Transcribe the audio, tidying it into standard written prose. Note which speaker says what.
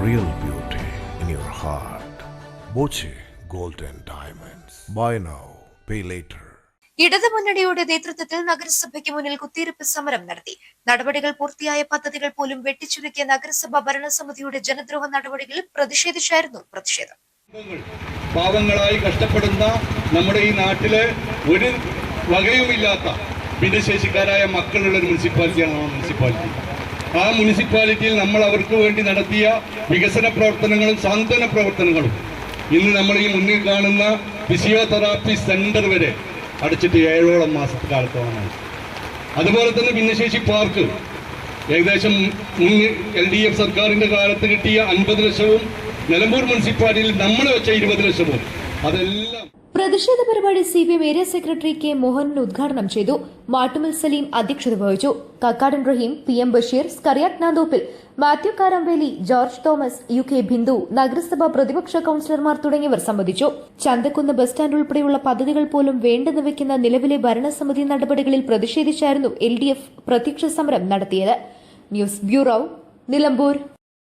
Speaker 1: real beauty in your heart. Boche Golden Diamonds. Buy now, pay later.
Speaker 2: ഇടതുമുന്നണിയുടെ നേതൃത്വത്തിൽ നഗരസഭയ്ക്ക് മുന്നിൽ കുത്തിയിരിപ്പ് സമരം നടത്തി. നടപടികൾ പൂർത്തിയായ പദ്ധതികൾ പോലും വെട്ടിച്ചുരുക്കിയ നഗരസഭാ ഭരണസമിതിയുടെ ജനദ്രോഹ നടപടികളിൽ പ്രതിഷേധിച്ചായിരുന്നു പ്രതിഷേധം.
Speaker 3: പാവങ്ങളായി കഷ്ടപ്പെടുന്ന നമ്മുടെ ഈ നാട്ടിലെ ഒരു വകയുമില്ലാത്ത ഭിന്നശേഷിക്കാരായ മക്കളുള്ള ഒരു മുനിസിപ്പാലിറ്റിയാണ് ആ മുനിസിപ്പാലിറ്റി. ആ മുനിസിപ്പാലിറ്റിയിൽ നമ്മൾ അവർക്ക് വേണ്ടി നടത്തിയ വികസന പ്രവർത്തനങ്ങളും സാന്ത്വന പ്രവർത്തനങ്ങളും ഇന്ന് നമ്മൾ ഈ മുന്നിൽ കാണുന്ന ഫിസിയോതെറാപ്പി സെന്റർ വരെ അടച്ചിട്ട് 7 മാസക്കാലത്തോളമായി. അതുപോലെ തന്നെ ഭിന്നശേഷി പാർക്ക് ഏകദേശം LDF സർക്കാരിന്റെ കാലത്ത് കിട്ടിയ 50 ലക്ഷവും നിലമ്പൂർ മുനിസിപ്പാലിറ്റിയിൽ നമ്മൾ വെച്ച 20 ലക്ഷവും അതെല്ലാം.
Speaker 4: പ്രതിഷേധ പരിപാടി CPM area secretary K Mohanan ഉദ്ഘാടനം ചെയ്തു. മാട്ടുമൽ സലീം അധ്യക്ഷത വഹിച്ചു. കക്കാടൻ റഹീം, PM ബഷീർ, സ്കറിയാട്ട് നാന്തോപ്പിൽ, മാത്യു കാരമ്പേലി, ജോർജ് തോമസ്, UK ബിന്ദു, നഗരസഭാ പ്രതിപക്ഷ കൌൺസിലർമാർ തുടങ്ങിയവർ സംബന്ധിച്ചു. ചന്തക്കുന്ന് ബസ് സ്റ്റാൻഡ് ഉൾപ്പെടെയുള്ള പദ്ധതികൾ പോലും വേണ്ടെന്ന് വെക്കുന്ന നിലവിലെ ഭരണസമിതി നടപടികളിൽ പ്രതിഷേധിച്ചായിരുന്നു LDF പ്രത്യക്ഷ സമരം നടത്തിയത്. News bureau, Nilambur.